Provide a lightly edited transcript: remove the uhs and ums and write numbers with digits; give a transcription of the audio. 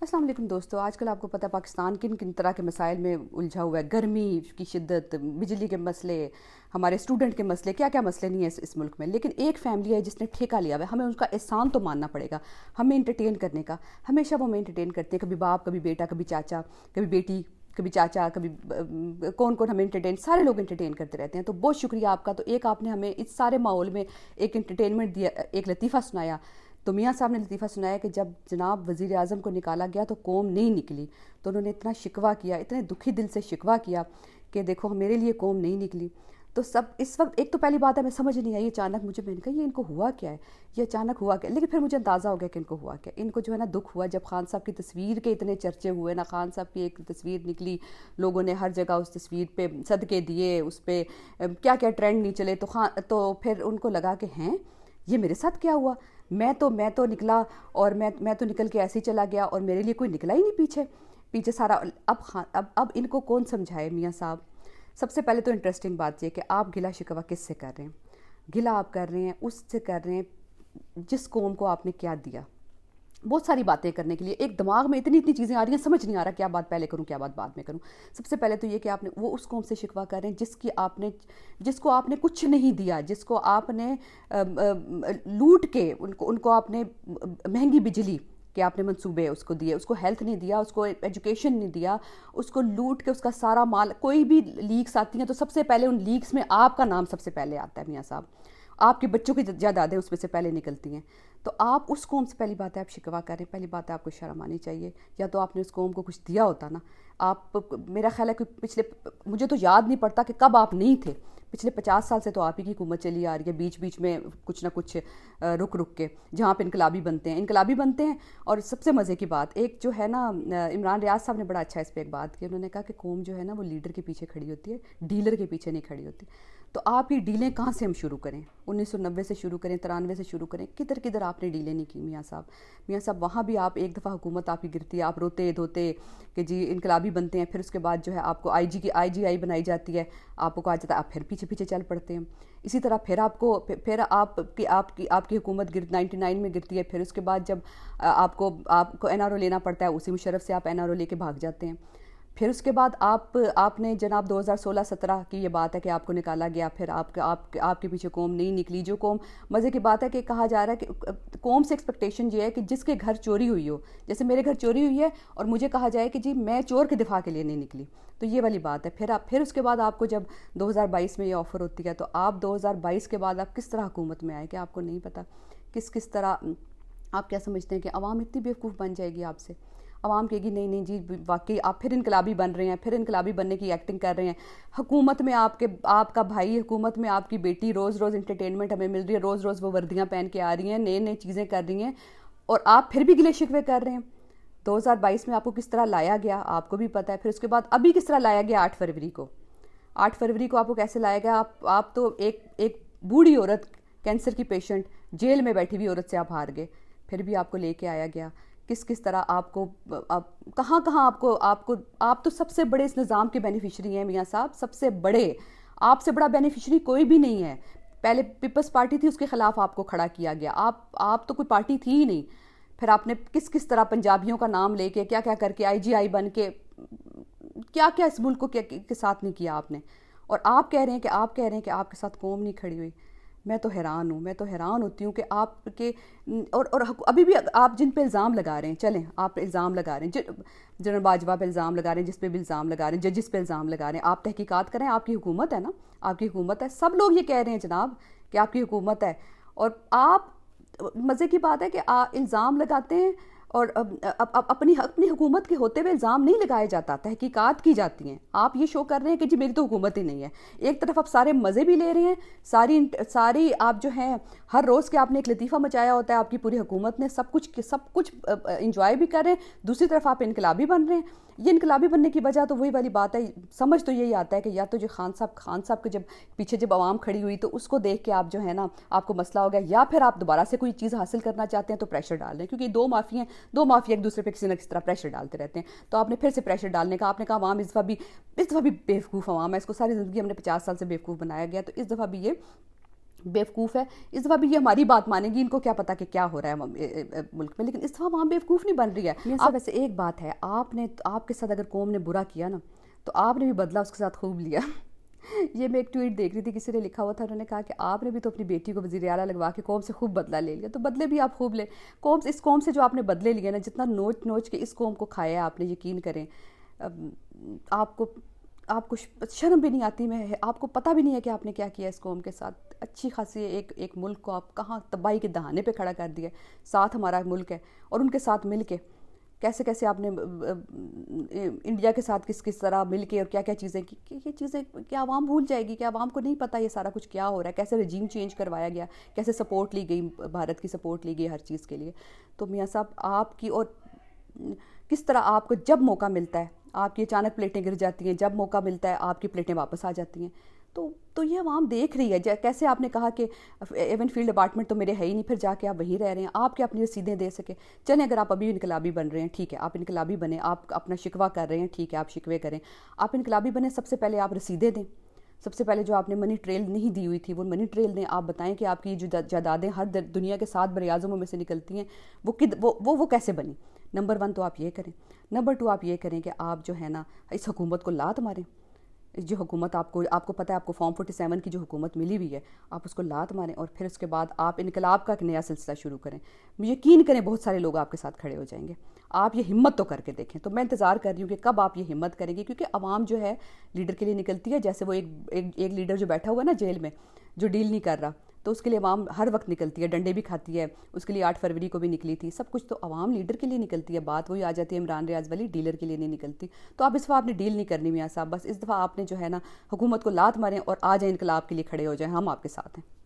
السلام علیکم دوستو، آج کل آپ کو پتہ ہے پاکستان کن کن طرح کے مسائل میں الجھا ہوا ہے۔ گرمی کی شدت، بجلی کے مسئلے، ہمارے اسٹوڈنٹ کے مسئلے، کیا کیا مسئلے نہیں ہیں اس ملک میں۔ لیکن ایک فیملی ہے جس نے ٹھیکہ لیا ہوا ہے، ہمیں ان کا احسان تو ماننا پڑے گا، ہمیں انٹرٹین کرنے کا۔ ہمیشہ وہ ہمیں انٹرٹین کرتے ہیں، کبھی باپ، کبھی بیٹا، کبھی چاچا، کبھی بیٹی، کبھی چاچا، کبھی کون کون ہمیں انٹرٹین، سارے لوگ انٹرٹین کرتے رہتے ہیں۔ تو بہت شکریہ آپ کا۔ تو ایک آپ نے ہمیں اس سارے ماحول میں ایک انٹرٹینمنٹ دیا، ایک لطیفہ سنایا۔ تو میاں صاحب نے لطیفہ سنایا کہ جب جناب وزیر اعظم کو نکالا گیا تو قوم نہیں نکلی، تو انہوں نے اتنا شکوہ کیا، اتنے دکھی دل سے شکوہ کیا کہ دیکھو میرے لیے قوم نہیں نکلی۔ تو سب اس وقت ایک تو پہلی بات ہے میں سمجھ نہیں آئی، اچانک میں نے کہا یہ ان کو ہوا کیا ہے، یہ اچانک ہوا کیا۔ لیکن پھر مجھے اندازہ ہو گیا کہ ان کو ہوا کیا۔ ان کو جو ہے نا دکھ ہوا جب خان صاحب کی تصویر کے اتنے چرچے ہوئے نا، خان صاحب کی ایک تصویر نکلی، لوگوں نے ہر جگہ اس تصویر پہ صدقے دیے، اس پہ کیا کیا ٹرینڈ نہیں چلے۔ تو پھر ان کو لگا کہ ہیں یہ میرے ساتھ کیا ہوا، میں تو نکلا اور میں تو نکل کے ایسے ہی چلا گیا اور میرے لیے کوئی نکلا ہی نہیں پیچھے سارا۔ اب ان کو کون سمجھائے میاں صاحب۔ سب سے پہلے تو انٹرسٹنگ بات یہ کہ آپ گلا شکوہ کس سے کر رہے ہیں؟ گلا آپ کر رہے ہیں اس سے کر رہے ہیں جس قوم کو آپ نے کیا دیا۔ بہت ساری باتیں کرنے کے لیے ایک دماغ میں اتنی چیزیں آ رہی ہیں، سمجھ نہیں آ رہا کیا بات پہلے کروں کیا بات بعد میں کروں۔ سب سے پہلے تو یہ کہ آپ نے وہ اس قوم سے شکوہ کر رہے ہیں جس کو آپ نے کچھ نہیں دیا، جس کو آپ نے لوٹ کے ان کو آپ نے مہنگی بجلی کہ آپ نے منصوبے اس کو دیے، اس کو ہیلتھ نہیں دیا، اس کو ایجوکیشن نہیں دیا، اس کو لوٹ کے اس کا سارا مال۔ کوئی بھی لیکس آتی ہیں تو سب سے پہلے ان لیکس میں آپ کا نام سب سے پہلے آتا ہے میاں صاحب، آپ کے بچوں کی جائیدادیں اس میں سے پہلے نکلتی ہیں۔ تو آپ اس قوم سے پہلی بات ہے آپ شکوہ کریں، پہلی بات ہے آپ کو شرم آنی چاہیے، یا تو آپ نے اس قوم کو کچھ دیا ہوتا نا۔ آپ میرا خیال ہے کہ مجھے تو یاد نہیں پڑتا کہ کب آپ نہیں تھے، پچھلے 50 سال سے تو آپ ہی کی حکومت چلی آ رہی ہے، بیچ بیچ میں کچھ نہ کچھ رک کے جہاں پہ انقلابی بنتے ہیں۔ اور سب سے مزے کی بات ایک جو ہے نا، عمران ریاض صاحب نے بڑا اچھا اس پہ ایک بات کی، انہوں نے کہا کہ قوم جو ہے نا وہ لیڈر کے پیچھے کھڑی ہوتی ہے، ڈیلر کے پیچھے نہیں کھڑی ہوتی۔ تو آپ یہ ڈیلیں کہاں سے ہم شروع کریں؟ 1990 سے شروع کریں، 93 سے شروع کریں، کدھر آپ نے ڈیلیں نہیں کی میاں صاحب۔ وہاں بھی آپ ایک دفعہ حکومت آپ کی گرتی ہے، آپ روتے دھوتے کہ جی انقلابی بنتے ہیں، پھر اس کے بعد جو ہے آپ کو آئی جی آئی بنائی جاتی ہے، آپ کو کہا جاتا ہے، آپ پھر پیچھے چل پڑتے ہیں۔ اسی طرح پھر آپ کی حکومت 99 میں گرتی ہے، پھر اس کے بعد جب آپ کو این آر او لینا پڑتا ہے، اسی مشرف سے آپ این آر او لے کے بھاگ جاتے ہیں۔ پھر اس کے بعد آپ نے جناب 2016-17 کی یہ بات ہے کہ آپ کو نکالا گیا، پھر آپ کے پیچھے قوم نہیں نکلی۔ جو قوم، مزے کی بات ہے کہ کہا جا رہا ہے کہ قوم سے ایکسپیکٹیشن یہ ہے کہ جس کے گھر چوری ہوئی ہو، جیسے میرے گھر چوری ہوئی ہے اور مجھے کہا جائے کہ جی میں چور کے دفاع کے لیے نہیں نکلی، تو یہ والی بات ہے۔ پھر اس کے بعد آپ کو جب 2022 میں یہ آفر ہوتی ہے تو آپ 2022 کے بعد آپ کس طرح حکومت میں آئے کہ آپ کو نہیں پتہ کس طرح؟ آپ کیا سمجھتے ہیں کہ عوام اتنی بیوقوف بن جائے گی آپ سے؟ عوام کہے گی نہیں جی واقعی آپ پھر انقلابی بن رہے ہیں، پھر انقلابی بننے کی ایکٹنگ کر رہے ہیں۔ حکومت میں آپ کا بھائی، حکومت میں آپ کی بیٹی، روز انٹرٹینمنٹ ہمیں مل رہی ہے، روز وہ وردیاں پہن کے آ رہی ہیں، نئے چیزیں کر رہی ہیں، اور آپ پھر بھی گلے شکوے کر رہے ہیں۔ 2022 میں آپ کو کس طرح لایا گیا آپ کو بھی پتہ ہے، پھر اس کے بعد ابھی کس طرح لایا گیا 8 فروری کو آپ کو کیسے لایا گیا؟ آپ تو ایک بوڑھی عورت، کینسر کی پیشنٹ، جیل میں بیٹھی ہوئی عورت سے آپ ہار گئے، پھر بھی آپ کو لے کے آیا گیا۔ کس طرح آپ کو کہاں آپ تو سب سے بڑے اس نظام کے بینیفیشری ہیں میاں صاحب، سب سے بڑے۔ آپ سے بڑا بینیفیشری کوئی بھی نہیں ہے۔ پہلے پیپلز پارٹی تھی، اس کے خلاف آپ کو کھڑا کیا گیا، آپ تو کوئی پارٹی تھی ہی نہیں۔ پھر آپ نے کس طرح پنجابیوں کا نام لے کے کیا کر کے آئی جی آئی بن کے کیا اس ملک کو کے ساتھ نہیں کیا آپ نے، اور آپ کہہ رہے ہیں کہ آپ کے ساتھ قوم نہیں کھڑی ہوئی۔ میں تو حیران ہوتی ہوں کہ آپ کے اور ابھی بھی آپ جن پہ الزام لگا رہے ہیں، چلیں آپ الزام لگا رہے ہیں، جنرل باجوہ پہ الزام لگا رہے ہیں، جس پہ بھی الزام لگا رہے ہیں، ججز پہ الزام لگا رہے ہیں، آپ تحقیقات کریں، آپ کی حکومت ہے نا، آپ کی حکومت ہے، سب لوگ یہ کہہ رہے ہیں جناب کہ آپ کی حکومت ہے، اور آپ مزے کی بات ہے کہ الزام لگاتے ہیں اور اپنی حکومت کے ہوتے ہوئے الزام نہیں لگایا جاتا، تحقیقات کی جاتی ہیں۔ آپ یہ شو کر رہے ہیں کہ جی میری تو حکومت ہی نہیں ہے۔ ایک طرف آپ سارے مزے بھی لے رہے ہیں، ساری آپ جو ہیں ہر روز کے آپ نے ایک لطیفہ مچایا ہوتا ہے، آپ کی پوری حکومت نے سب کچھ انجوائے بھی کر رہے ہیں، دوسری طرف آپ انقلابی بن رہے ہیں۔ یہ انقلابی بننے کی وجہ تو وہی والی بات ہے، سمجھ تو یہی آتا ہے کہ یا تو جو خان صاحب کے پیچھے جب عوام کھڑی ہوئی تو اس کو دیکھ کے آپ جو ہے نا آپ کو مسئلہ ہو گیا، یا پھر آپ دوبارہ سے کوئی چیز حاصل کرنا چاہتے ہیں تو پریشر ڈال رہے ہیں، کیونکہ دو مافیا ایک دوسرے پہ کسی نہ کسی طرح پریشر ڈالتے رہتے ہیں۔ تو آپ نے پھر سے پریشر ڈالنے کا، آپ نے کہا عوام اس دفعہ بھی بیوقوف عوام ہے، اس کو ساری زندگی ہم نے 50 سال سے بیوقوف بنایا گیا، تو اس دفعہ بھی یہ بیوقوف ہے. اس دفعہ بھی یہ ہماری بات مانیں گی, ان کو کیا پتا کہ کیا ہو رہا ہے ملک میں, لیکن اس دفعہ وہاں بیوقوف نہیں بن رہی ہے. آپ ویسے ایک بات ہے, آپ کے ساتھ اگر قوم نے برا کیا نا تو آپ نے بھی بدلہ اس کے ساتھ خوب لیا. یہ میں ایک ٹویٹ دیکھ رہی تھی, کسی نے لکھا ہوا تھا, انہوں نے کہا کہ آپ نے بھی تو اپنی بیٹی کو وزیر اعلیٰ لگوا کے قوم سے خوب بدلہ لے لیا, تو بدلے بھی آپ خوب لیں. اس قوم سے جو آپ نے بدلے لیے نا, جتنا نوچ نوچ کے اس قوم کو کھایا آپ نے, یقین کریں آپ کو شرم بھی نہیں آتی. آپ کو پتہ بھی نہیں ہے کہ آپ نے کیا کیا اس قوم کے ساتھ. اچھی خاصی ایک ملک کو آپ کہاں تباہی کے دہانے پہ کھڑا کر دیا. ساتھ ہمارا ملک ہے, اور ان کے ساتھ مل کے کیسے آپ نے انڈیا کے ساتھ کس طرح مل کے اور کیا چیزیں کی. یہ چیزیں کیا عوام بھول جائے گی؟ کیا عوام کو نہیں پتہ یہ سارا کچھ کیا ہو رہا ہے؟ کیسے رجیم چینج کروایا گیا, کیسے سپورٹ لی گئی, بھارت کی سپورٹ لی گئی ہر چیز کے لیے. تو میاں صاحب آپ کی, اور کس طرح آپ کو جب موقع ملتا ہے آپ کی اچانک پلیٹیں گر جاتی ہیں, جب موقع ملتا ہے آپ کی پلیٹیں واپس آ جاتی ہیں. تو یہ عوام دیکھ رہی ہے. کیسے آپ نے کہا کہ ایون فیلڈ اپارٹمنٹ تو میرے ہے ہی نہیں, پھر جا کے آپ وہیں رہ رہے ہیں. آپ کیا اپنی رسیدیں دے سکے؟ چلیں اگر آپ ابھی انقلابی بن رہے ہیں, ٹھیک ہے, آپ انقلابی بنیں. آپ اپنا شکوہ کر رہے ہیں, ٹھیک ہے, آپ شکوے کریں. آپ انقلابی بنیں, سب سے پہلے آپ رسیدیں دیں. سب سے پہلے جو آپ نے منی ٹریل نہیں دی ہوئی تھی وہ منی ٹریل دیں. آپ بتائیں کہ آپ کی جو جائیدادیں ہر دنیا کے 7 براعظموں میں سے نکلتی ہیں وہ کیسے بنی. نمبر 1 تو آپ یہ کریں. نمبر 2 آپ یہ کریں کہ آپ جو ہے نا اس حکومت کو لات ماریں. جو حکومت آپ کو پتہ ہے, آپ کو فارم 47 کی جو حکومت ملی ہوئی ہے, آپ اس کو لات ماریں, اور پھر اس کے بعد آپ انقلاب کا ایک نیا سلسلہ شروع کریں. یقین کریں بہت سارے لوگ آپ کے ساتھ کھڑے ہو جائیں گے. آپ یہ ہمت تو کر کے دیکھیں. تو میں انتظار کر رہی ہوں کہ کب آپ یہ ہمت کریں گے, کیونکہ عوام جو ہے لیڈر کے لیے نکلتی ہے. جیسے وہ ایک لیڈر جو بیٹھا ہوا ہے نا جیل میں, جو ڈیل نہیں کر رہا, تو اس کے لیے عوام ہر وقت نکلتی ہے, ڈنڈے بھی کھاتی ہے. اس کے لیے 8 فروری کو بھی نکلی تھی. سب کچھ تو عوام لیڈر کے لیے نکلتی ہے. بات وہی آ جاتی ہے عمران ریاض والی, ڈیلر کے لیے نہیں نکلتی. تو اب اس دفعہ آپ نے ڈیل نہیں کرنی میاں صاحب, بس اس دفعہ آپ نے جو ہے نا حکومت کو لات ماریں اور آ جائیں, انقلاب کے لیے کھڑے ہو جائیں. ہم آپ کے ساتھ ہیں.